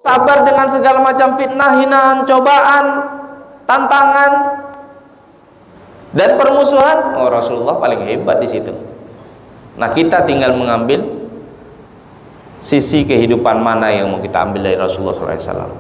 sabar dengan segala macam fitnah, hinaan, cobaan, tantangan, dan permusuhan. Oh, Rasulullah paling hebat di situ. Nah, kita tinggal mengambil sisi kehidupan mana yang mau kita ambil dari Rasulullah SAW.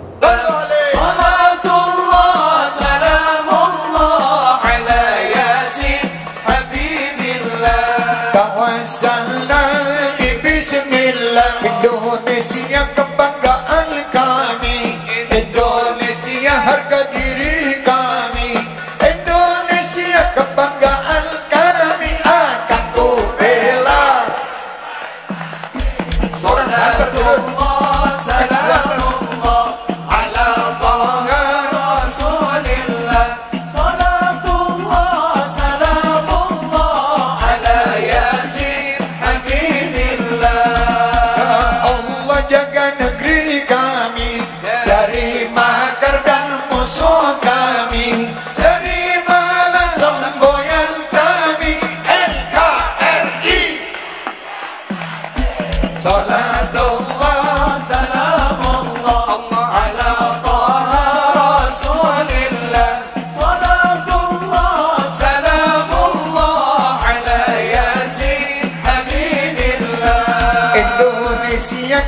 Indonesia kebanggaan kami, Indonesia harga diri kami, Indonesia kebanggaan kami akan ku bela. Seorang hantar turun.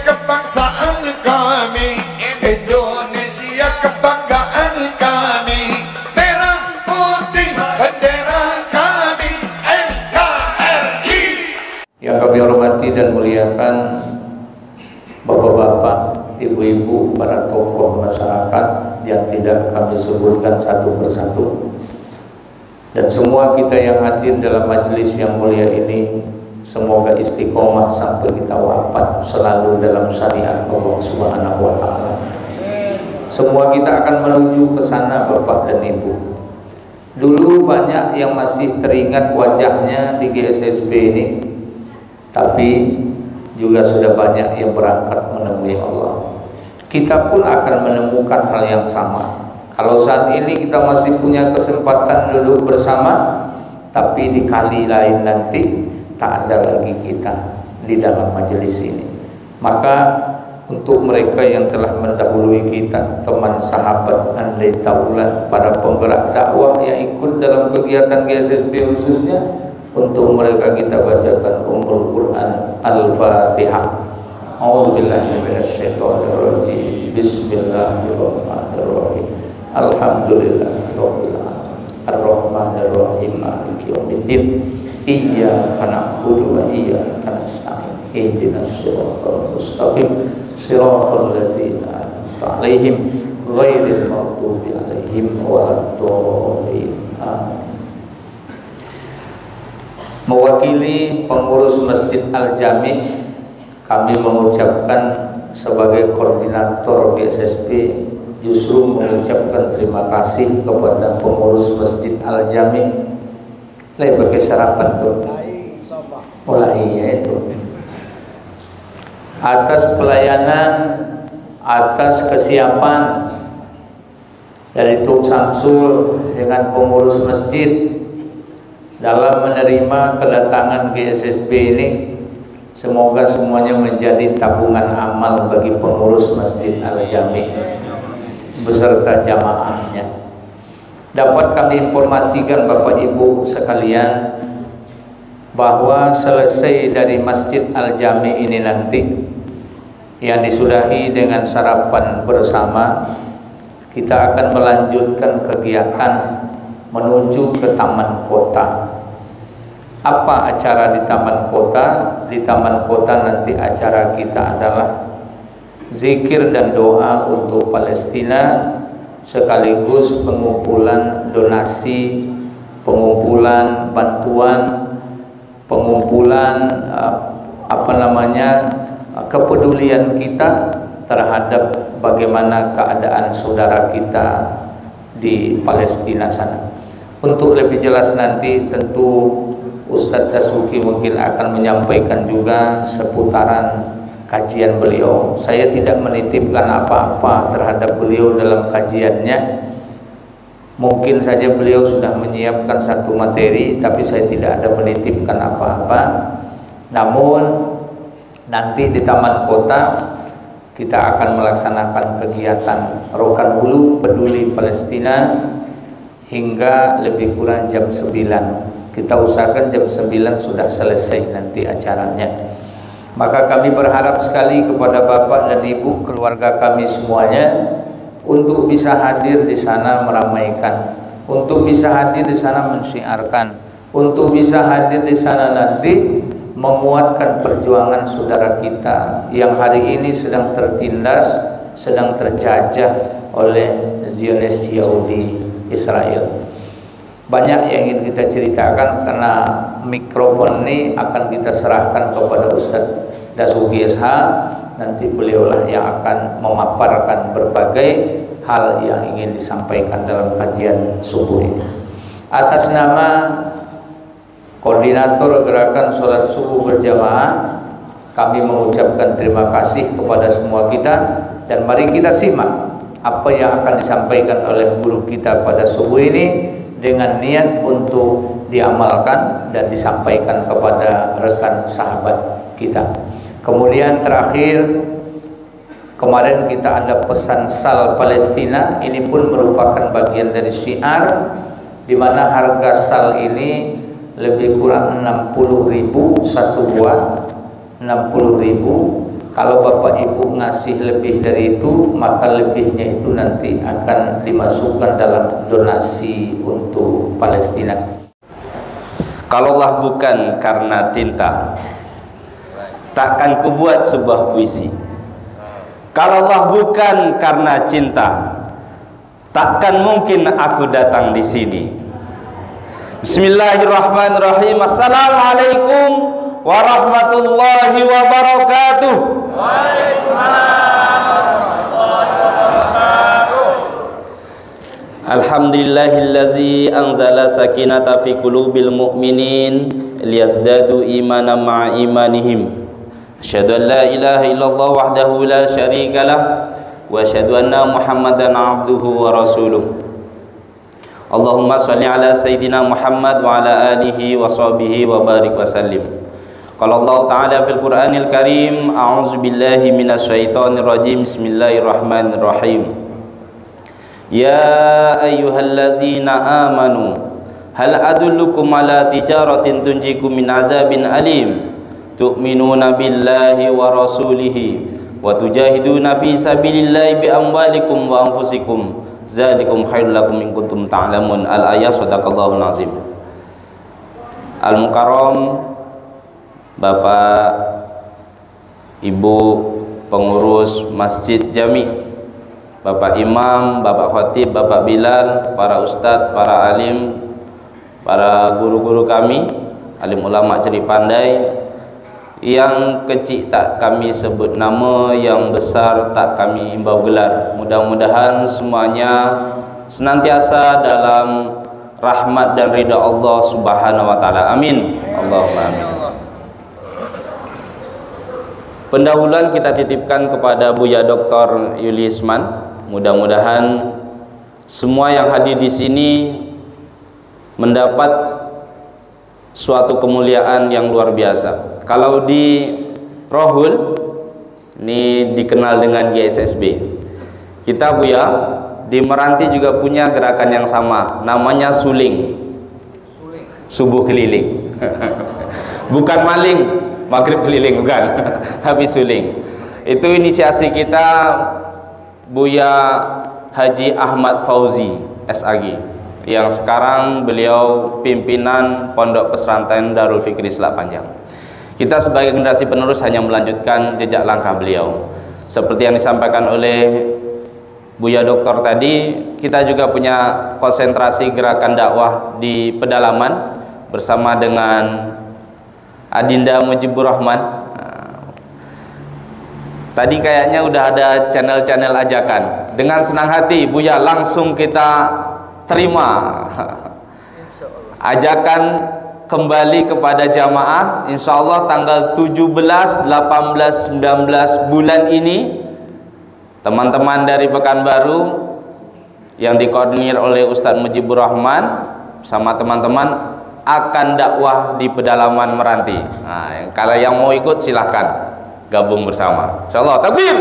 Kebangsaan kami, Indonesia kebanggaan kami, merah putih bendera kami, NKRI. Yang kami hormati dan muliakan bapak-bapak, ibu-ibu, para tokoh masyarakat yang tidak kami sebutkan satu persatu, dan semua kita yang hadir dalam majelis yang mulia ini, semoga istiqomah sampai kita wafat selalu dalam syariat Allah Subhanahu wa taala. Semua kita akan menuju ke sana, Bapak dan Ibu. Dulu banyak yang masih teringat wajahnya di GSSB ini, tapi juga sudah banyak yang berangkat menemui Allah. Kita pun akan menemukan hal yang sama. Kalau saat ini kita masih punya kesempatan duduk bersama, tapi di kali lain nanti tak ada lagi kita di dalam majelis ini. Maka untuk mereka yang telah mendahului kita, teman sahabat andai taulan, para penggerak dakwah yang ikut dalam kegiatan GSSB khususnya, untuk mereka kita bacakan Ummul Quran Al-Fatihah. A'udzubillahi minasyaitonirrajim. Bismillahirrahmanirrahim. Alhamdulillahirabbil alamin. Ar-Rahmanirrahim. Maliki yaumiddin. Iyyaka na'budu wa iyyaka nasta'in. Ihdinas siratal mustaqim. Siratal ladzina an'amta 'alaihim ghairil maghdubi 'alaihim waladdallin. Amin. Mewakili pengurus Masjid Al-Jami, kami mengucapkan sebagai koordinator GSSB justru mengucapkan terima kasih kepada pengurus Masjid Al-Jami. Lai pakai sarapan tuh, mulainya itu atas pelayanan, atas kesiapan dari Tuk Samsul dengan pengurus masjid dalam menerima kedatangan GSSB ini. Semoga semuanya menjadi tabungan amal bagi pengurus Masjid Al-Jami beserta jamaahnya. Dapat kami informasikan Bapak Ibu sekalian bahwa selesai dari Masjid Al-Jami ini nanti, yang disudahi dengan sarapan bersama, kita akan melanjutkan kegiatan menuju ke Taman Kota. Apa acara di Taman Kota? Di Taman Kota nanti acara kita adalah zikir dan doa untuk Palestina, sekaligus pengumpulan donasi, pengumpulan bantuan, pengumpulan kepedulian kita terhadap bagaimana keadaan saudara kita di Palestina sana. Untuk lebih jelas nanti tentu Ustadz Dasuki mungkin akan menyampaikan juga seputaran kajian beliau. Saya tidak menitipkan apa-apa terhadap beliau dalam kajiannya. Mungkin saja beliau sudah menyiapkan satu materi, tapi saya tidak ada menitipkan apa-apa. Namun nanti di Taman Kota kita akan melaksanakan kegiatan Rokan Hulu Peduli Palestina hingga lebih kurang jam 9. Kita usahakan jam 9 sudah selesai nanti acaranya. Maka kami berharap sekali kepada Bapak dan Ibu, keluarga kami semuanya, untuk bisa hadir di sana meramaikan, untuk bisa hadir di sana mensyiarkan, untuk bisa hadir di sana nanti menguatkan perjuangan saudara kita yang hari ini sedang tertindas, sedang terjajah oleh Zionis Yahudi Israel. Banyak yang ingin kita ceritakan, karena mikrofon ini akan kita serahkan kepada Ustadz Dasuki SH. Nanti beliaulah yang akan memaparkan berbagai hal yang ingin disampaikan dalam kajian subuh ini. Atas nama Koordinator Gerakan Sholat Subuh Berjamaah, kami mengucapkan terima kasih kepada semua kita, dan mari kita simak apa yang akan disampaikan oleh guru kita pada subuh ini dengan niat untuk diamalkan dan disampaikan kepada rekan sahabat kita. Kemudian terakhir, kemarin kita ada pesan sal Palestina, ini pun merupakan bagian dari syiar, di mana harga sal ini lebih kurang 60.000 satu buah, 60.000. Kalau Bapak Ibu ngasih lebih dari itu, maka lebihnya itu nanti akan dimasukkan dalam donasi untuk Palestina. Kalaulah bukan karena tinta, takkan kubuat sebuah puisi. Kalaulah bukan karena cinta, takkan mungkin aku datang di sini. Bismillahirrahmanirrahim. Assalamualaikum warahmatullahi wabarakatuh. Waalaikumsalam warahmatullahi wabarakatuh. Alhamdulillahillazi anzala sakinata fi qulubil mu'minin liyazdadu imanan ma'a imanihim. Asyhadu an la ilaha illallah wahdahu la syarikalah wa asyhadu anna Muhammadan abduhu wa rasuluh. Allahumma shalli ala sayyidina Muhammad wa ala alihi wa sahbihi wa barik wa sallim. Qala Allah Ta'ala fil Qur'anil Karim, a'udzu billahi minasyaitonir rajim. Bismillahirrahmanirrahim. Ya ayyuhallazina amanu hal adullukum ala tijaratin tunjikum min azabin alim tu'minuna billahi wa rasulihi wa tujahiduna fi sabilillahi bi amwalikum wa anfusikum zalikum khairul lakum in kuntum ta'lamun. Al-ayat. Shadaqallahul azim. Al-Mukarram, Bapak Ibu pengurus Masjid Jami, Bapak Imam, Bapak Khatib, Bapak Bilal, para ustadz, para alim, para guru-guru kami, alim ulama ceri pandai, yang kecil tak kami sebut nama, yang besar tak kami imbau gelar. Mudah-mudahan semuanya senantiasa dalam rahmat dan ridha Allah Subhanahu wa taala. Amin. Allahumma amin. Pendahuluan kita titipkan kepada Buya Dr. Yuli Isman. Mudah-mudahan semua yang hadir di sini mendapat suatu kemuliaan yang luar biasa. Kalau di Rohul ini dikenal dengan GSSB. Kita Buya di Meranti juga punya gerakan yang sama, namanya suling. Subuh keliling. Bukan maling, maghrib keliling, bukan. Tapi suling. Itu inisiasi kita Buya Haji Ahmad Fauzi SAG, yang sekarang beliau pimpinan Pondok Pesantren Darul Fikri Selak Panjang. Kita sebagai generasi penerus hanya melanjutkan jejak langkah beliau. Seperti yang disampaikan oleh Buya Doktor tadi, kita juga punya konsentrasi gerakan dakwah di pedalaman bersama dengan Adinda Mujibur Rahman. Tadi kayaknya udah ada channel-channel ajakan. Dengan senang hati Buya langsung kita terima ajakan kembali kepada jamaah, insya Allah tanggal 17, 18, 19 bulan ini. Teman-teman dari Pekanbaru yang dikoordinir oleh Ustadz Mujibur Rahman sama teman-teman akan dakwah di pedalaman Meranti. Nah, kalau yang mau ikut silahkan gabung bersama. Insya Allah. Takbir.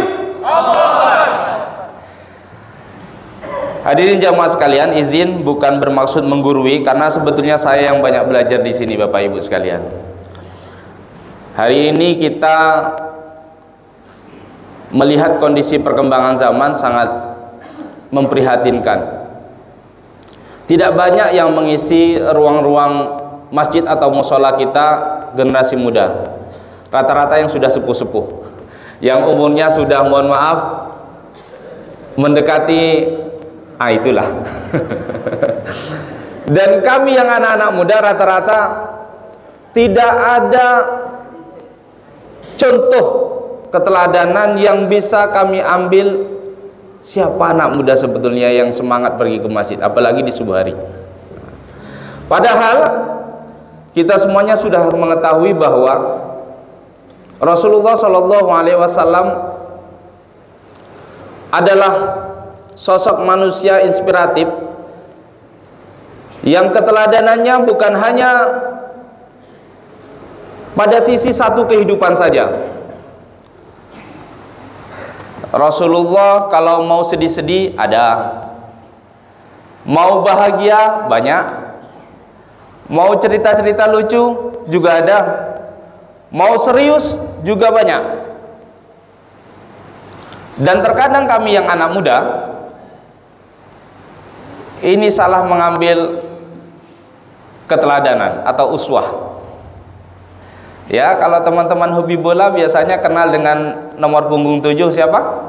Hadirin jamaah sekalian, izin bukan bermaksud menggurui, karena sebetulnya saya yang banyak belajar di sini Bapak Ibu sekalian. Hari ini kita melihat kondisi perkembangan zaman sangat memprihatinkan. Tidak banyak yang mengisi ruang-ruang masjid atau musola kita generasi muda. Rata-rata yang sudah sepuh-sepuh, yang umurnya sudah, mohon maaf, mendekati itulah. Dan kami yang anak-anak muda rata-rata tidak ada contoh keteladanan yang bisa kami ambil. Siapa anak muda sebetulnya yang semangat pergi ke masjid, apalagi di subuh hari. Padahal kita semuanya sudah mengetahui bahwa Rasulullah SAW adalah sosok manusia inspiratif yang keteladanannya bukan hanya pada sisi satu kehidupan saja. Rasulullah kalau mau sedih-sedih ada, mau bahagia banyak, mau cerita-cerita lucu juga ada, mau serius juga banyak. Dan terkadang kami yang anak muda ini salah mengambil keteladanan atau uswah. Ya, kalau teman-teman hobi bola biasanya kenal dengan nomor punggung 7 siapa?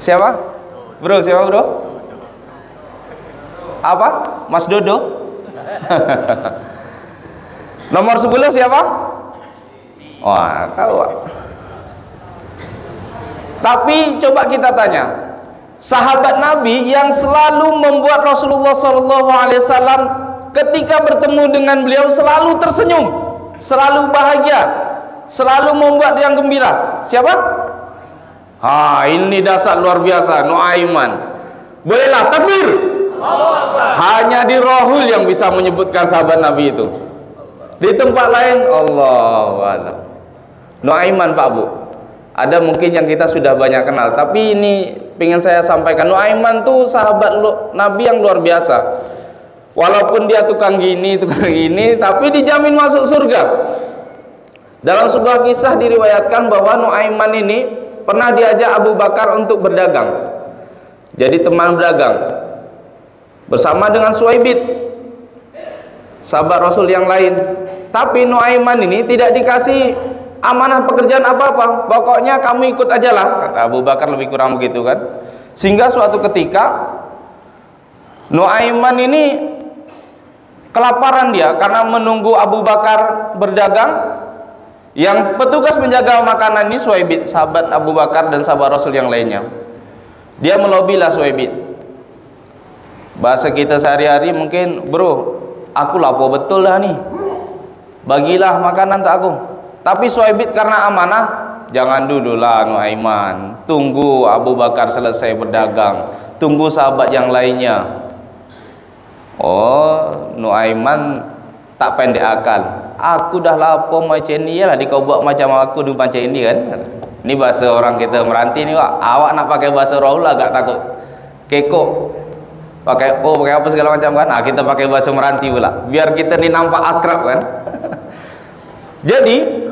Siapa? Bro, siapa bro? Apa? Mas Dodo? Nomor 10 siapa? Wah, tahu. Tapi coba kita tanya, sahabat Nabi yang selalu membuat Rasulullah SAW ketika bertemu dengan beliau selalu tersenyum, selalu bahagia, selalu membuat yang gembira. Siapa? Ini dasar luar biasa, Nuaiman. Bolehlah takbir. Hanya di Rohul yang bisa menyebutkan sahabat Nabi itu. Di tempat lain Allahu a'lam. Nuaiman Pak Bu, ada mungkin yang kita sudah banyak kenal, tapi ini pengen saya sampaikan, Nuaiman tuh sahabat Nabi yang luar biasa. Walaupun dia tukang gini, tapi dijamin masuk surga. Dalam sebuah kisah diriwayatkan bahwa Nuaiman ini pernah diajak Abu Bakar untuk berdagang. Jadi teman berdagang bersama dengan Suwaibid, sahabat Rasul yang lain. Tapi Nuaiman ini tidak dikasih amanah pekerjaan apa-apa. Pokoknya kamu ikut aja lah, kata Abu Bakar, lebih kurang begitu kan. Sehingga suatu ketika Nuaiman ini kelaparan dia karena menunggu Abu Bakar berdagang. Yang petugas menjaga makanan ini Suwaibid, sahabat Abu Bakar dan sahabat Rasul yang lainnya. Dia melobilah Suwaibid. Bahasa kita sehari-hari mungkin, bro, aku lapor betul dah nih, bagilah makanan tak aku. Tapi Suwaibid karena amanah, jangan dululah Nuaiman, tunggu Abu Bakar selesai berdagang, tunggu sahabat yang lainnya. Oh, Nuaiman tak pendek akal. Aku dah lapor macam ni lah, kau buat macam aku di macam ini kan. Ini bahasa orang kita meranti ni, Wak. Awak nak pakai bahasa Rahul agak takut kekok, pakai apa segala macam kan. Kita pakai bahasa meranti pula, biar kita ni nampak akrab kan. Jadi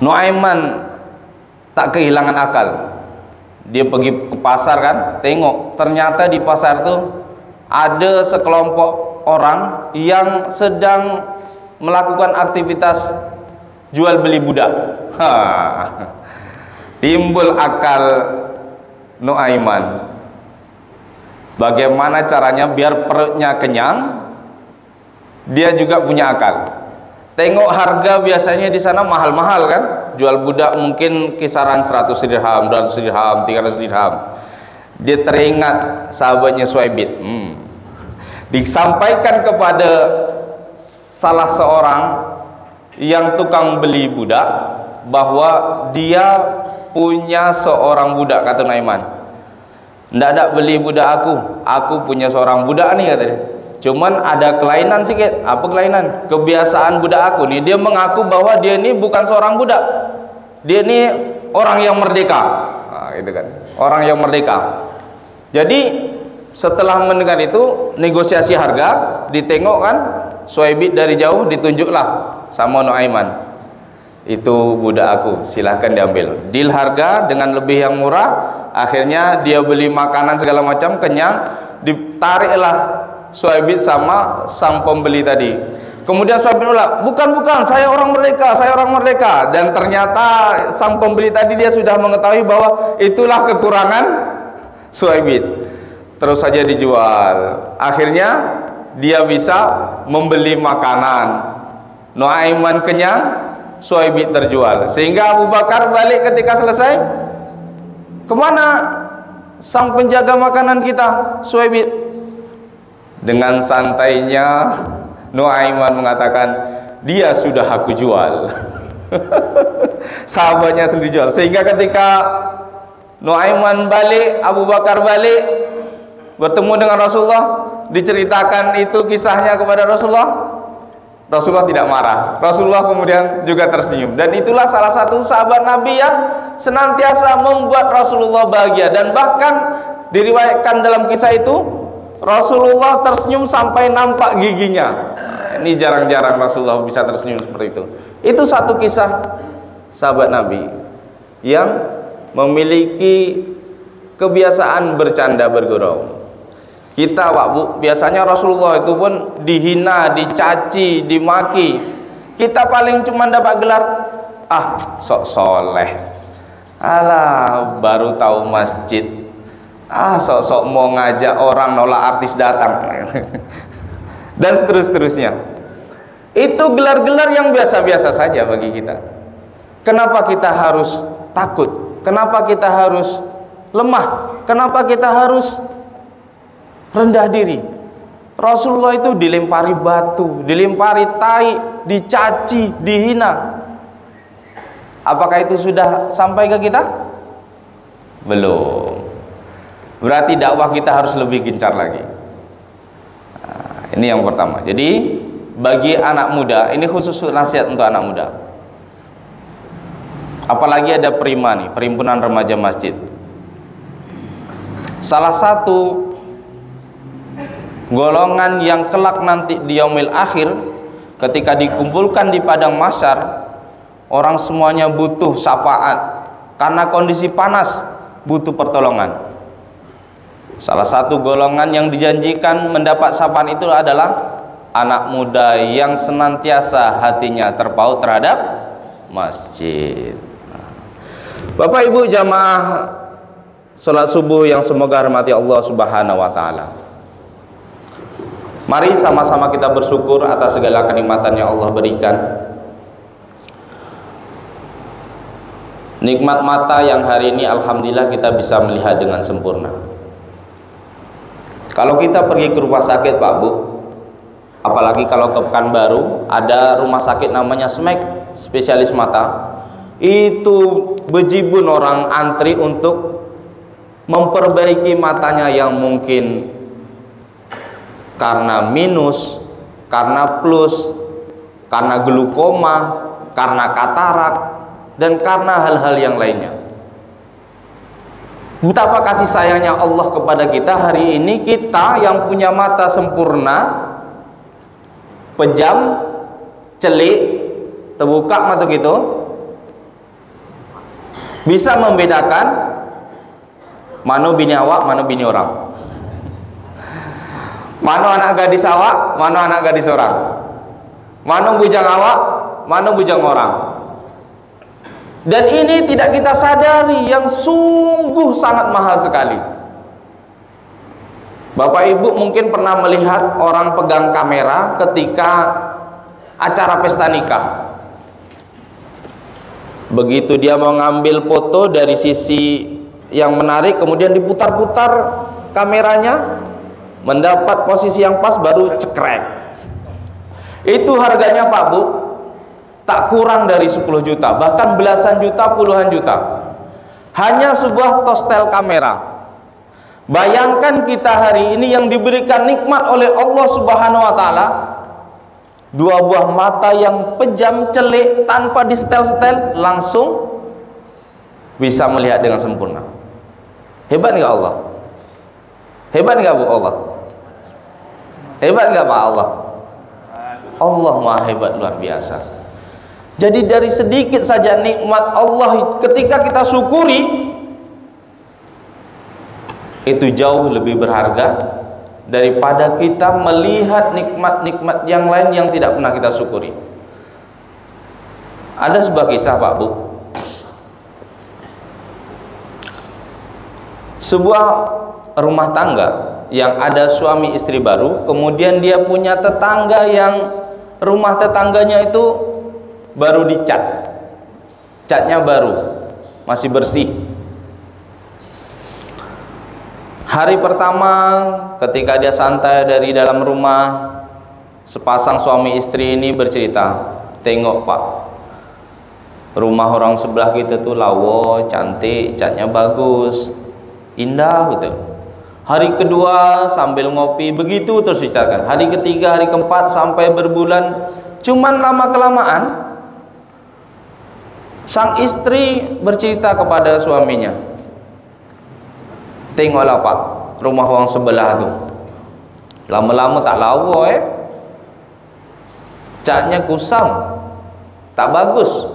Nuaiman tak kehilangan akal. Dia pergi ke pasar kan, tengok ternyata di pasar tu ada sekelompok orang yang sedang melakukan aktivitas jual beli budak. Timbul akal Nuaiman, bagaimana caranya biar perutnya kenyang, dia juga punya akal. Tengok harga biasanya di sana mahal-mahal kan, jual budak mungkin kisaran 100 dirham, 200 dirham, 300 dirham. Dia teringat sahabatnya Suwaibid. Disampaikan kepada salah seorang yang tukang beli budak bahwa dia punya seorang budak, kata Nuaiman. Ndak ada beli budak aku punya seorang budak nih, kata dia. Cuman ada kelainan sedikit. Apa kelainan? Kebiasaan budak aku nih, dia mengaku bahwa dia ini bukan seorang budak. dia ini orang yang merdeka. Nah, itu kan, orang yang merdeka. Jadi setelah mendengar itu, negosiasi harga, ditengok kan, Suhaibit dari jauh ditunjuklah sama Nuaiman. Itu budak aku, silahkan diambil. Deal harga dengan lebih yang murah. Akhirnya dia beli makanan segala macam, kenyang. Ditariklah Suhaibit sama sang pembeli tadi. Kemudian Suhaibit bilang, bukan, saya orang merdeka. Dan ternyata sang pembeli tadi dia sudah mengetahui bahwa itulah kekurangan Suhaibit. Terus saja dijual. Akhirnya dia bisa membeli makanan. Nuaiman kenyang, Suhaibit terjual. Sehingga Abu Bakar balik ketika selesai, kemana sang penjaga makanan kita, Suhaibit? Dengan santainya Nuaiman mengatakan, dia sudah aku jual. Sahabatnya sendiri jual. Sehingga ketika Nuaiman balik, Abu Bakar balik, bertemu dengan Rasulullah, diceritakan itu kisahnya kepada Rasulullah. Rasulullah tidak marah. Rasulullah kemudian juga tersenyum. Dan itulah salah satu sahabat Nabi yang senantiasa membuat Rasulullah bahagia. Dan bahkan diriwayatkan dalam kisah itu, Rasulullah tersenyum sampai nampak giginya. Ini jarang-jarang Rasulullah bisa tersenyum seperti itu. Itu satu kisah sahabat Nabi yang memiliki kebiasaan bercanda bergurau. Kita Pak Bu, biasanya Rasulullah itu pun dihina, dicaci, dimaki. Kita paling cuma dapat gelar, sok soleh. Alah, baru tahu masjid. Sok-sok mau ngajak orang nolak artis datang. Dan seterusnya. Itu gelar-gelar yang biasa-biasa saja bagi kita. Kenapa kita harus takut? Kenapa kita harus lemah? Kenapa kita harus rendah diri? Rasulullah itu dilempari batu, dilempari tai, dicaci, dihina. Apakah itu sudah sampai ke kita? Belum. Berarti dakwah kita harus lebih gencar lagi. Nah, ini yang pertama. Jadi bagi anak muda, ini khusus nasihat untuk anak muda. Apalagi ada Prima nih, Perhimpunan Remaja Masjid. Salah satu golongan yang kelak nanti di yaumil akhir, ketika dikumpulkan di padang mahsyar, orang semuanya butuh syafaat karena kondisi panas, butuh pertolongan. Salah satu golongan yang dijanjikan mendapat syafaat itu adalah anak muda yang senantiasa hatinya terpaut terhadap masjid. Bapak Ibu jamaah salat subuh yang semoga rahmati Allah Subhanahu wa taala. Mari sama-sama kita bersyukur atas segala kenikmatan yang Allah berikan. Nikmat mata yang hari ini alhamdulillah kita bisa melihat dengan sempurna. Kalau kita pergi ke rumah sakit Pak Bu, apalagi kalau ke Pekanbaru, ada rumah sakit namanya SMEK, spesialis mata. Itu bejibun orang antri untuk memperbaiki matanya yang mungkin karena minus, karena plus, karena glukoma, karena katarak, dan karena hal-hal yang lainnya. Betapa kasih sayangnya Allah kepada kita. Hari ini kita yang punya mata sempurna, pejam, celik, terbuka mata gitu, bisa membedakan mana bini awak, mana bini orang, mana anak gadis awak, mana anak gadis orang, mana bujang awak, mana bujang orang. Dan ini tidak kita sadari, yang sungguh sangat mahal sekali. Bapak Ibu mungkin pernah melihat orang pegang kamera ketika acara pesta nikah. Begitu dia mau ngambil foto dari sisi yang menarik, kemudian diputar-putar kameranya, mendapat posisi yang pas, baru cekrek. Itu harganya Pak Bu tak kurang dari 10 juta, bahkan belasan juta, puluhan juta. Hanya sebuah tostel kamera. Bayangkan kita hari ini yang diberikan nikmat oleh Allah Subhanahu wa taala, dua buah mata yang pejam, celik, tanpa di setel-setel, langsung bisa melihat dengan sempurna. Hebat nggak Allah? Hebat nggak Bu Allah? Hebat nggak Pak Allah? Allah maha hebat, luar biasa. Jadi dari sedikit saja nikmat Allah ketika kita syukuri, itu jauh lebih berharga daripada kita melihat nikmat-nikmat yang lain yang tidak pernah kita syukuri. Ada sebuah kisah Pak Bu, sebuah rumah tangga yang ada suami istri baru, kemudian dia punya tetangga yang rumah tetangganya itu baru dicat, catnya baru, masih bersih. Hari pertama ketika dia santai dari dalam rumah, sepasang suami istri ini bercerita, tengok Pak, rumah orang sebelah kita tuh lawo, cantik, catnya bagus, indah betul. Hari kedua sambil ngopi begitu terus diceritakan. Hari ketiga, hari keempat sampai berbulan. Cuman lama-kelamaan sang istri bercerita kepada suaminya, tengoklah Pak, rumah orang sebelah tuh lama-lama tak lawa catnya kusam, tak bagus.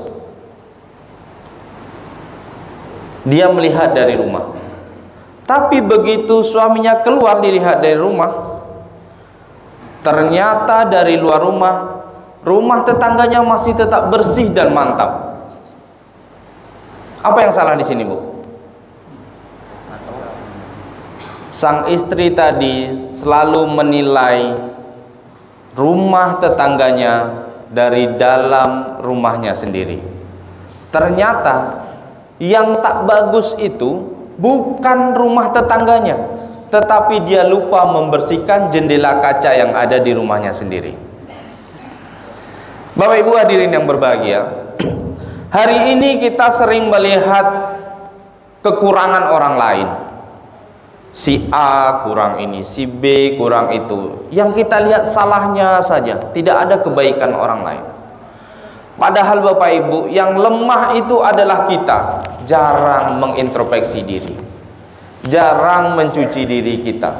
Dia melihat dari rumah, tapi begitu suaminya keluar dilihat dari rumah, ternyata dari luar rumah, rumah tetangganya masih tetap bersih dan mantap. Apa yang salah di sini Bu? Sang istri tadi selalu menilai rumah tetangganya dari dalam rumahnya sendiri. Ternyata yang tak bagus itu bukan rumah tetangganya, tetapi dia lupa membersihkan jendela kaca yang ada di rumahnya sendiri. Bapak Ibu hadirin yang berbahagia, hari ini kita sering melihat kekurangan orang lain. Si A kurang ini, si B kurang itu. Yang kita lihat salahnya saja, tidak ada kebaikan orang lain. Padahal Bapak Ibu, yang lemah itu adalah kita. Jarang mengintrospeksi diri, jarang mencuci diri kita,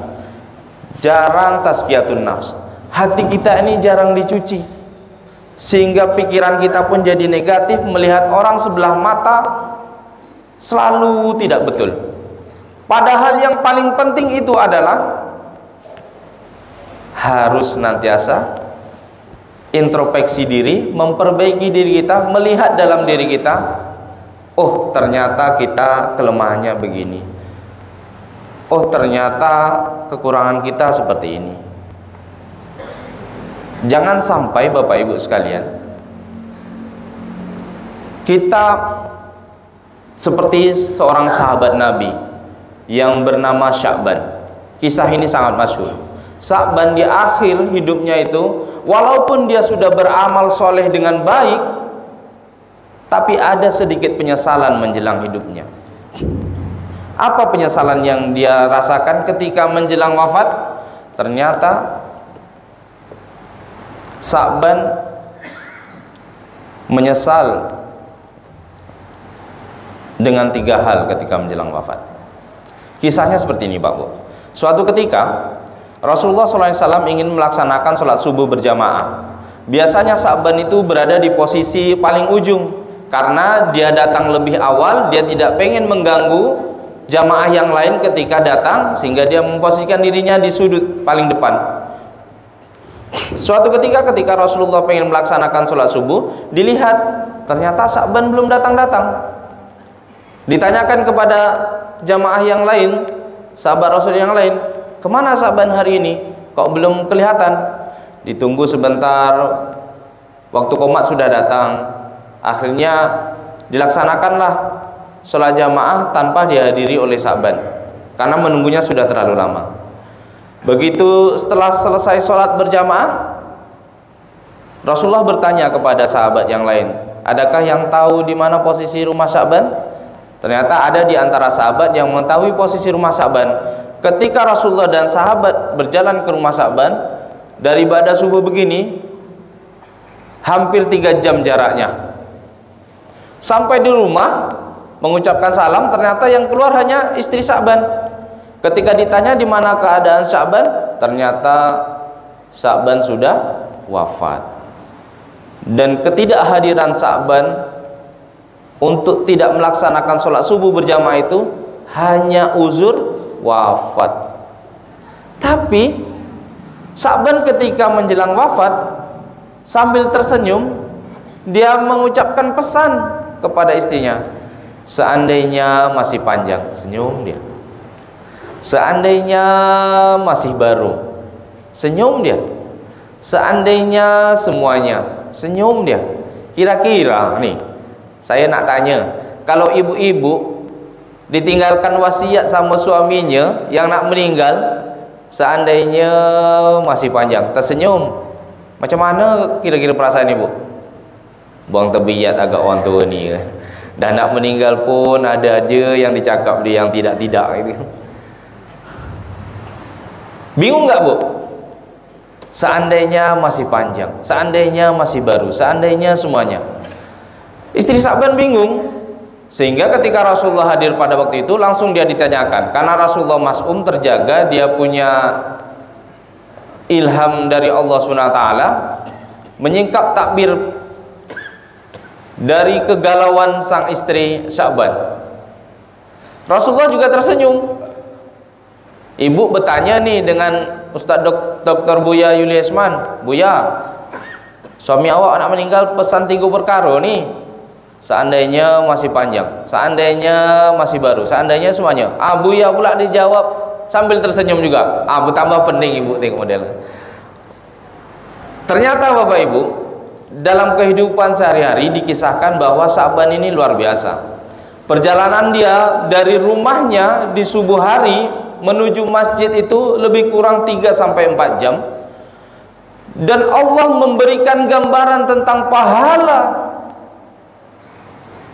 jarang tazkiyatun nafs. Hati kita ini jarang dicuci, sehingga pikiran kita pun jadi negatif, melihat orang sebelah mata selalu tidak betul. Padahal yang paling penting itu adalah harus senantiasa introspeksi diri, memperbaiki diri kita, melihat dalam diri kita, oh ternyata kita kelemahannya begini, oh ternyata kekurangan kita seperti ini. Jangan sampai Bapak Ibu sekalian, kita seperti seorang sahabat Nabi yang bernama Sya'ban. Kisah ini sangat masyhur. Sya'ban di akhir hidupnya itu, walaupun dia sudah beramal soleh dengan baik, tapi ada sedikit penyesalan menjelang hidupnya. Apa penyesalan yang dia rasakan ketika menjelang wafat? Ternyata Sya'ban menyesal dengan 3 hal ketika menjelang wafat. Kisahnya seperti ini Pak Bu. Suatu ketika Rasulullah SAW ingin melaksanakan sholat subuh berjamaah. Biasanya Sya'ban itu berada di posisi paling ujung, karena dia datang lebih awal, dia tidak pengen mengganggu jamaah yang lain ketika datang, sehingga dia memposisikan dirinya di sudut paling depan. Suatu ketika Rasulullah pengen melaksanakan sholat subuh, dilihat ternyata Sya'ban belum datang-datang. Ditanyakan kepada jamaah yang lain, sahabat Rasul yang lain, kemana Sya'ban hari ini? Kok belum kelihatan? Ditunggu sebentar, waktu qomat sudah datang. Akhirnya dilaksanakanlah sholat jamaah tanpa dihadiri oleh Sya'ban, karena menunggunya sudah terlalu lama. Begitu setelah selesai sholat berjamaah, Rasulullah bertanya kepada sahabat yang lain, adakah yang tahu di mana posisi rumah Sya'ban? Ternyata ada di antara sahabat yang mengetahui posisi rumah Sya'ban. Ketika Rasulullah dan sahabat berjalan ke rumah Sya'ban, dari ba'da subuh begini, hampir 3 jam jaraknya. Sampai di rumah, mengucapkan salam, ternyata yang keluar hanya istri Sya'ban. Ketika ditanya di mana keadaan Sya'ban, ternyata Sya'ban sudah wafat. Dan ketidakhadiran Sya'ban untuk tidak melaksanakan sholat subuh berjamaah itu hanya uzur wafat. Tapi Sya'ban ketika menjelang wafat, sambil tersenyum, dia mengucapkan pesan kepada istrinya. Seandainya masih panjang, senyum dia. Seandainya masih baru, senyum dia. Seandainya semuanya, senyum dia. Kira-kira nih, saya nak tanya, kalau ibu-ibu ditinggalkan wasiat sama suaminya yang nak meninggal, seandainya masih panjang, tersenyum, macam mana kira-kira perasaan ibu? Buang tebiat agak orang tua ni kan. Dah nak meninggal pun ada aja yang dicakap dia yang tidak-tidak gitu. Bingung nggak bu? Seandainya masih panjang, seandainya masih baru, seandainya semuanya. Istri Sya'ban bingung. Sehingga ketika Rasulullah hadir pada waktu itu, langsung dia ditanyakan. Karena Rasulullah mas'um, terjaga, dia punya ilham dari Allah SWT, menyingkap takbir dari kegalauan sang istri Sya'ban. Rasulullah juga tersenyum. Ibu bertanya nih dengan Ustaz Dr. Buya Yuliesman, Buya, suami awak nak meninggal pesan 3 perkara nih. Seandainya masih panjang, seandainya masih baru, seandainya semuanya. Buya pula dijawab sambil tersenyum juga. Bertambah pening ibu tengok model. Ternyata Bapak Ibu, dalam kehidupan sehari-hari dikisahkan bahwa Sya'ban ini luar biasa. Perjalanan dia dari rumahnya di subuh hari menuju masjid itu lebih kurang 3-4 jam. Dan Allah memberikan gambaran tentang pahala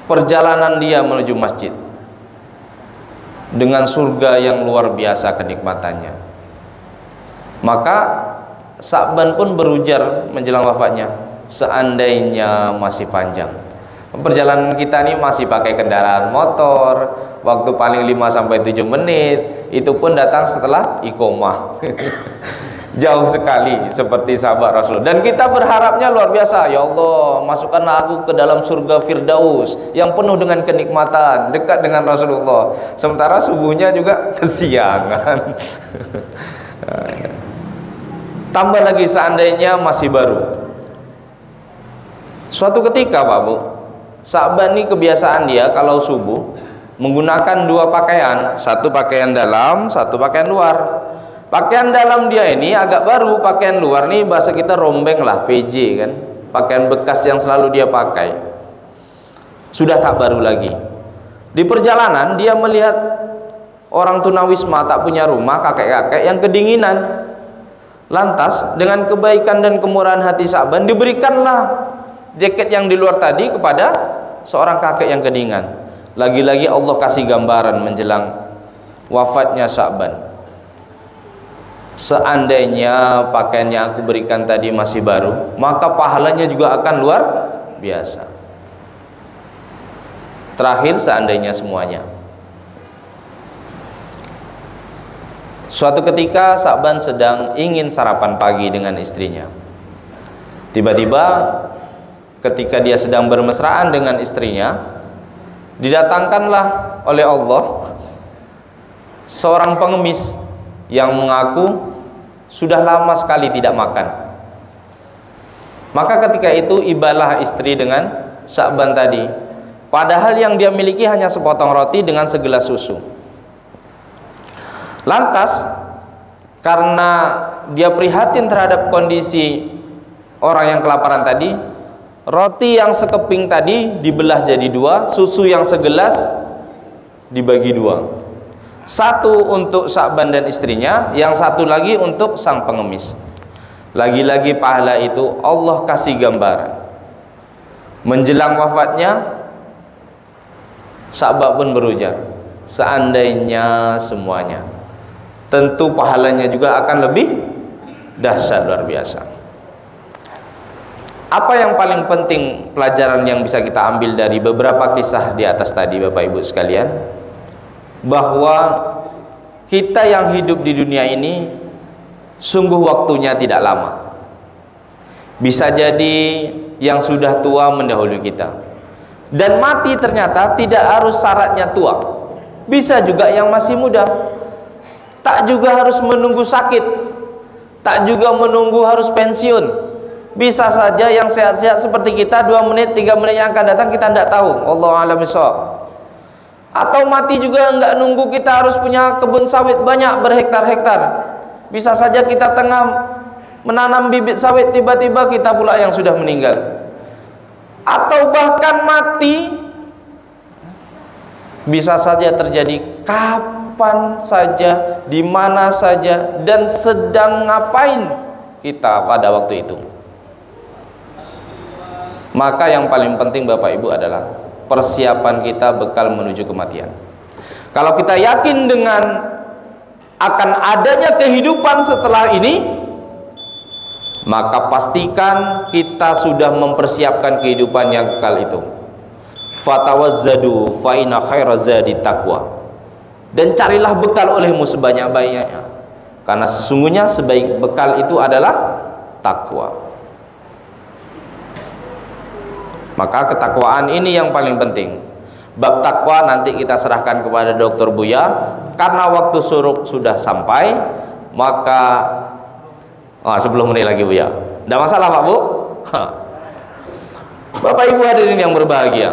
perjalanan dia menuju masjid dengan surga yang luar biasa kenikmatannya. Maka Sya'ban pun berujar menjelang wafatnya, seandainya masih panjang. Perjalanan kita ini masih pakai kendaraan motor, waktu paling 5-7 menit, itu pun datang setelah iqomah. Jauh sekali seperti sahabat Rasul. Dan kita berharapnya luar biasa, ya Allah, masukkanlah aku ke dalam surga Firdaus yang penuh dengan kenikmatan, dekat dengan Rasulullah. Sementara subuhnya juga kesiangan. Tambah lagi seandainya masih baru. Suatu ketika Pak Bu, Sya'ban ini kebiasaan dia kalau subuh menggunakan 2 pakaian, satu pakaian dalam, satu pakaian luar. Pakaian dalam dia ini agak baru, pakaian luar nih bahasa kita rombeng lah, PJ kan, pakaian bekas yang selalu dia pakai, sudah tak baru lagi. Di perjalanan dia melihat orang tunawisma tak punya rumah, kakek-kakek yang kedinginan. Lantas dengan kebaikan dan kemurahan hati Sya'ban diberikanlah jaket yang di luar tadi kepada seorang kakek yang kedinginan. Lagi-lagi Allah kasih gambaran menjelang wafatnya Sya'ban. Seandainya pakaian yang aku berikan tadi masih baru, maka pahalanya juga akan luar biasa. Terakhir, seandainya semuanya. Suatu ketika Sya'ban sedang ingin sarapan pagi dengan istrinya. Tiba-tiba ketika dia sedang bermesraan dengan istrinya, didatangkanlah oleh Allah seorang pengemis yang mengaku sudah lama sekali tidak makan. Maka ketika itu ibalah istri dengan Sya'ban tadi, padahal yang dia miliki hanya sepotong roti dengan segelas susu. Lantas karena dia prihatin terhadap kondisi orang yang kelaparan tadi, roti yang sekeping tadi dibelah jadi 2, susu yang segelas dibagi 2. Satu untuk Sya'ban dan istrinya, yang satu lagi untuk sang pengemis. Lagi-lagi pahala itu Allah kasih gambaran. Menjelang wafatnya, Sya'ban pun berujar, seandainya semuanya. Tentu pahalanya juga akan lebih dahsyat luar biasa. Apa yang paling penting pelajaran yang bisa kita ambil dari beberapa kisah di atas tadi Bapak Ibu sekalian? Bahwa kita yang hidup di dunia ini sungguh waktunya tidak lama. Bisa jadi yang sudah tua mendahului kita. Dan mati ternyata tidak harus syaratnya tua. Bisa juga yang masih muda. Tak juga harus menunggu sakit. Tak juga menunggu harus pensiun. Bisa saja yang sehat-sehat seperti kita 2 menit, 3 menit yang akan datang kita tidak tahu. Wallahu a'lam bishawab. Atau mati juga enggak nunggu kita harus punya kebun sawit banyak berhektar-hektar. Bisa saja kita tengah menanam bibit sawit, tiba-tiba kita pula yang sudah meninggal. Atau bahkan mati bisa saja terjadi kapan saja, di mana saja, dan sedang ngapain kita pada waktu itu. Maka yang paling penting Bapak Ibu adalah persiapan kita bekal menuju kematian. Kalau kita yakin dengan akan adanya kehidupan setelah ini, maka pastikan kita sudah mempersiapkan kehidupan yang kekal itu. Fatawazzadu fa inna khairaz zadi taqwa. Dan carilah bekal olehmu sebanyak-banyaknya, karena sesungguhnya sebaik bekal itu adalah takwa. Maka ketakwaan ini yang paling penting. Bab takwa nanti kita serahkan kepada Dr. Buya. Karena waktu suruk sudah sampai, maka 10 menit lagi Buya. Tidak masalah Pak Bu. Bapak Ibu hadirin yang berbahagia,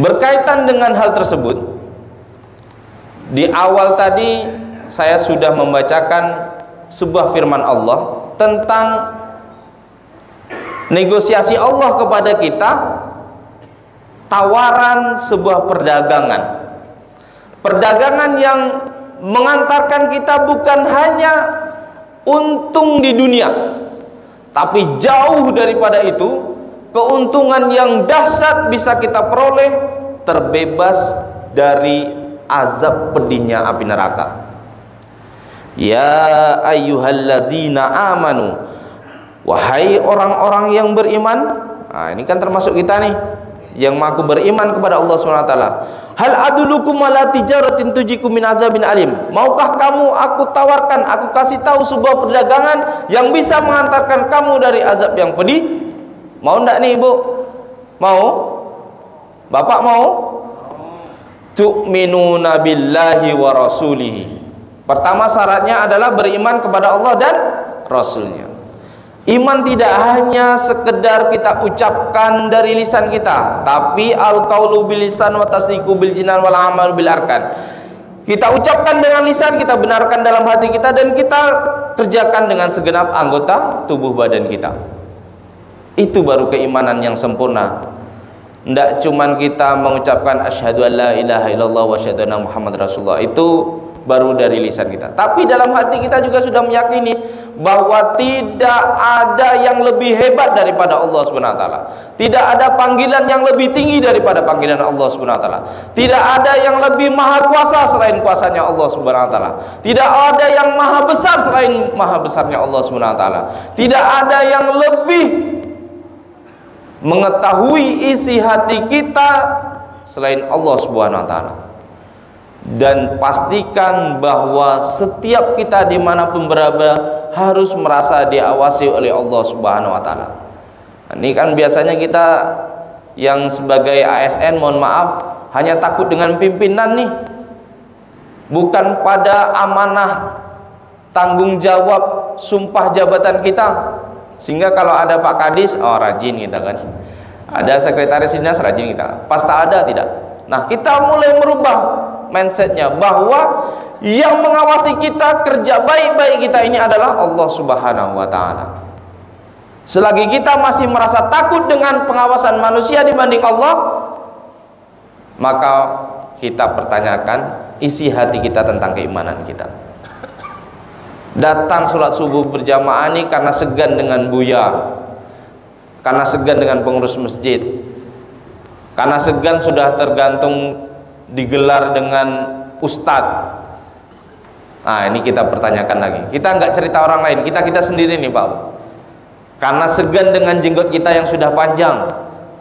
berkaitan dengan hal tersebut, di awal tadi saya sudah membacakan sebuah firman Allah tentang negosiasi Allah kepada kita, tawaran sebuah perdagangan yang mengantarkan kita bukan hanya untung di dunia, tapi jauh daripada itu keuntungan yang dahsyat bisa kita peroleh, terbebas dari azab pedihnya api neraka. Ya ayyuhallazina amanu, wahai orang-orang yang beriman. Nah, ini kan termasuk kita nih yang mengaku beriman kepada Allah SWT. Hal adulukum ala tijaratin tujikum min azabin alim. Maukah kamu aku tawarkan, aku kasih tahu sebuah perdagangan yang bisa mengantarkan kamu dari azab yang pedih? Mau enggak nih Ibu? Mau? Bapak mau? Tu'minuna billahi wa rasulihi. Pertama syaratnya adalah beriman kepada Allah dan Rasulnya. Iman tidak hanya sekedar kita ucapkan dari lisan kita, tapi al-qaulu bil lisan wa tasdiqu bil jinan wal amal bil arkan. Kita ucapkan dengan lisan, kita benarkan dalam hati kita, dan kita kerjakan dengan segenap anggota tubuh badan kita. Itu baru keimanan yang sempurna. Tidak cuman kita mengucapkan asyhadu an la ilaha illallah wa asyhadu anna muhammad rasulullah, itu baru dari lisan kita, tapi dalam hati kita juga sudah meyakini bahwa tidak ada yang lebih hebat daripada Allah Subhanahu wa taala. Tidak ada panggilan yang lebih tinggi daripada panggilan Allah Subhanahu wa taala. Tidak ada yang lebih maha kuasa selain kuasanya Allah Subhanahu wa taala. Tidak ada yang maha besar selain maha besarnya Allah Subhanahu wa taala. Tidak ada yang lebih mengetahui isi hati kita selain Allah Subhanahu wa taala. Dan pastikan bahwa setiap kita dimanapun berada harus merasa diawasi oleh Allah Subhanahu wa taala. Ini kan biasanya kita yang sebagai ASN, mohon maaf, hanya takut dengan pimpinan nih, bukan pada amanah tanggung jawab sumpah jabatan kita. Sehingga kalau ada Pak Kadis, oh rajin kita kan, ada sekretaris dinas rajin kita, pas tak ada tidak. Nah, kita mulai merubah mindsetnya bahwa yang mengawasi kita, kerja baik-baik kita ini adalah Allah Subhanahu wa taala. Selagi kita masih merasa takut dengan pengawasan manusia dibanding Allah, maka kita pertanyakan isi hati kita tentang keimanan kita. Datang sholat subuh berjamaah ini karena segan dengan buya, karena segan dengan pengurus masjid, karena segan sudah tergantung digelar dengan ustadz. Nah, ini kita pertanyakan lagi. Kita nggak cerita orang lain, kita sendiri nih Pak. karena segan dengan jenggot kita yang sudah panjang,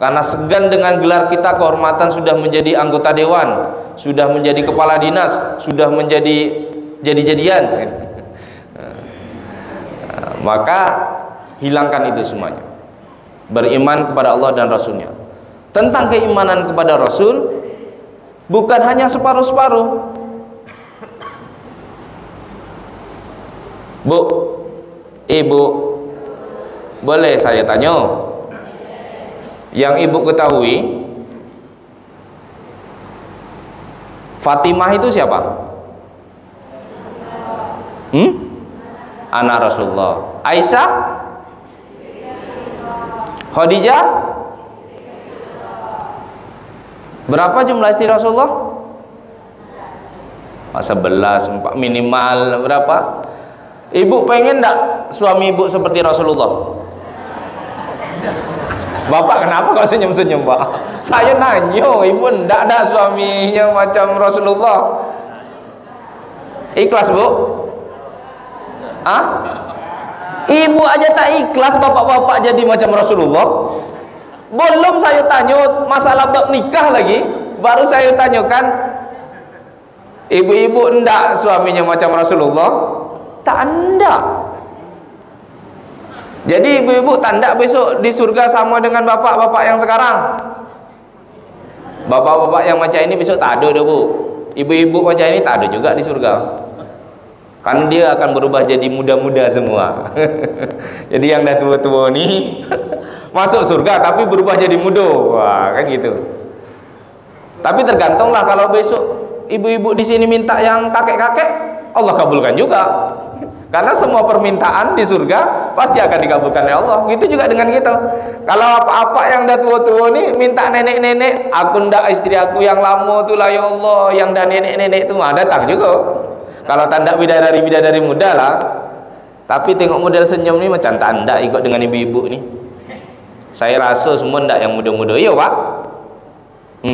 karena segan dengan gelar kita kehormatan sudah menjadi anggota dewan, sudah menjadi kepala dinas, sudah menjadi jadi-jadian, maka hilangkan itu semuanya. Beriman kepada Allah dan Rasulnya. Tentang keimanan kepada Rasul, bukan hanya separuh-separuh. Bu, ibu, boleh saya tanya? Yang ibu ketahui, Fatimah itu siapa? Anak Rasulullah. Aisyah? Khadijah? Berapa jumlah istri Rasulullah? 11, minimal berapa? Ibu pengen enggak suami ibu seperti Rasulullah? Bapak kenapa kok senyum-senyum, Pak? Saya nanya, ibu enggak ada suaminya macam Rasulullah? Ikhlas, Bu? Ah? Ibu aja tak ikhlas, bapak-bapak jadi macam Rasulullah. Belum saya tanya masalah bab nikah lagi, baru saya tanyakan, ibu-ibu enggak suaminya macam Rasulullah? Tak enggak. Jadi ibu-ibu tak enggak besok di surga sama dengan bapak-bapak yang sekarang. Bapak-bapak yang macam ini besok tak ada dah, Bu. Ibu-ibu macam ini tak ada juga di surga. Karena dia akan berubah jadi muda-muda semua. Jadi yang dah tua-tua ni masuk surga tapi berubah jadi muda. Wah, kan gitu. Tapi tergantunglah, kalau besok ibu-ibu di sini minta yang kakek-kakek, Allah kabulkan juga. Karena semua permintaan di surga pasti akan dikabulkan oleh Allah. Gitu juga dengan kita. Kalau apa-apa yang dah tua-tua ni minta nenek-nenek, aku ndak istri aku yang lama tu lah ya Allah, yang dah nenek-nenek tu datang juga. Kalau tanda bidadari muda lah. Tapi tengok model senyum ni macam tanda ikut dengan ibu-ibu ni. Saya rasa semua ndak yang muda-muda. Ya, Pak.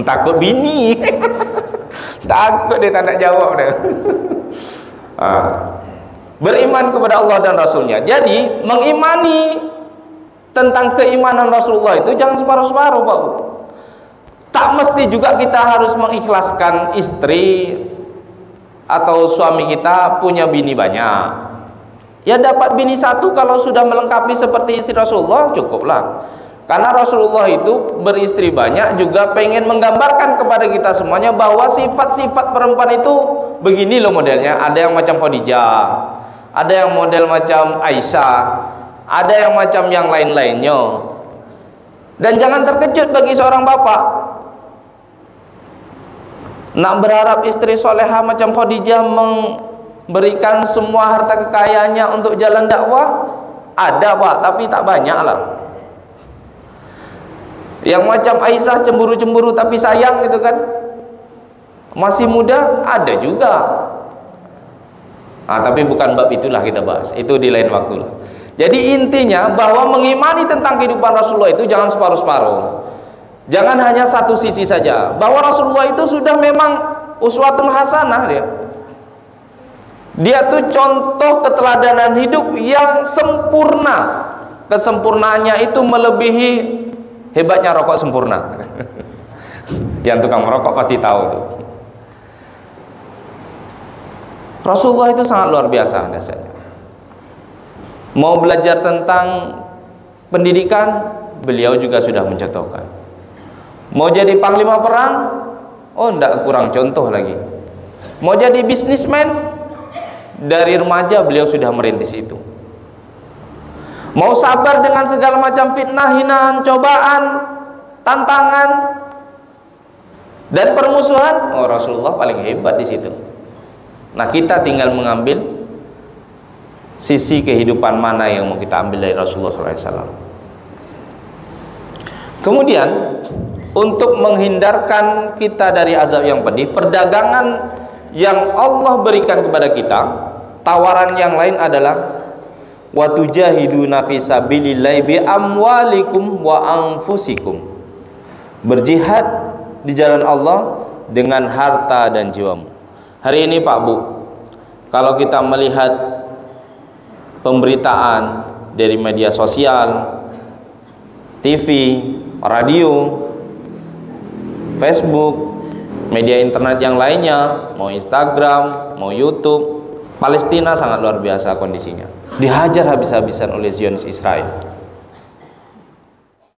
Takut bini. Takut dia tak nak jawab dia. Beriman kepada Allah dan Rasulnya. Jadi mengimani tentang keimanan Rasulullah itu jangan separuh-separuh, Pak. Tak mesti juga kita harus mengikhlaskan istri atau suami kita punya bini banyak. Ya dapat bini satu kalau sudah melengkapi seperti istri Rasulullah cukuplah. Karena Rasulullah itu beristri banyak juga pengen menggambarkan kepada kita semuanya bahwa sifat-sifat perempuan itu begini loh modelnya. Ada yang macam Khadijah, ada yang model macam Aisyah, ada yang macam yang lain-lainnya. Dan jangan terkejut bagi seorang bapak nak berharap istri soleha macam Khadijah memberikan semua harta kekayaannya untuk jalan dakwah. Ada, Pak, tapi tak banyak lah. Yang macam Aisyah cemburu-cemburu tapi sayang gitu kan, masih muda, ada juga. Tapi bukan bab itulah kita bahas, itu di lain waktu lah. Jadi intinya bahwa mengimani tentang kehidupan Rasulullah itu jangan separuh-separuh. Jangan hanya satu sisi saja. Bahwa Rasulullah itu sudah memang uswatun hasanah dia. Dia tuh contoh keteladanan hidup yang sempurna. Kesempurnaannya itu melebihi hebatnya rokok sempurna. Yang tukang merokok pasti tahu tuh. Rasulullah itu sangat luar biasa dasarnya. Mau belajar tentang pendidikan, beliau juga sudah mencontohkan. Mau jadi panglima perang, oh ndak kurang contoh lagi. Mau jadi bisnismen, dari remaja beliau sudah merintis itu. Mau sabar dengan segala macam fitnah, hinaan, cobaan, tantangan dan permusuhan, oh Rasulullah paling hebat di situ. Nah, kita tinggal mengambil sisi kehidupan mana yang mau kita ambil dari Rasulullah SAW. Kemudian untuk menghindarkan kita dari azab yang pedih, perdagangan yang Allah berikan kepada kita, tawaran yang lain adalah wa tujahiduna fi sabilillahi bi amwalikum wa anfusikum. Berjihad di jalan Allah dengan harta dan jiwamu. Hari ini Pak Bu, kalau kita melihat pemberitaan dari media sosial, TV, radio, Facebook, media internet yang lainnya, mau Instagram, mau YouTube. Palestina sangat luar biasa kondisinya, dihajar habis-habisan oleh Zionis Israel.